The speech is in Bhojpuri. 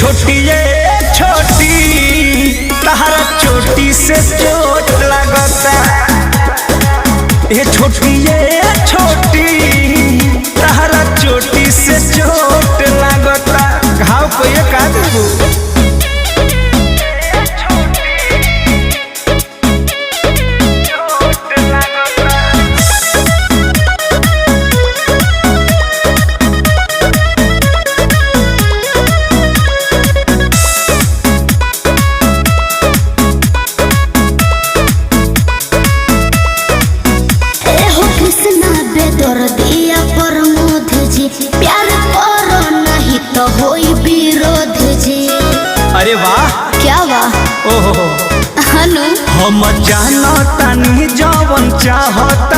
छोटी तहरा चोटी से चोट लगता। ये छोटी तहरा चोटी से चोट लगता। घाव को ये का देबू प्यार करो नहीं तो होई विरोध जी। अरे वाह क्या वाह ओहो हनु हम जानतानी जवन चाहता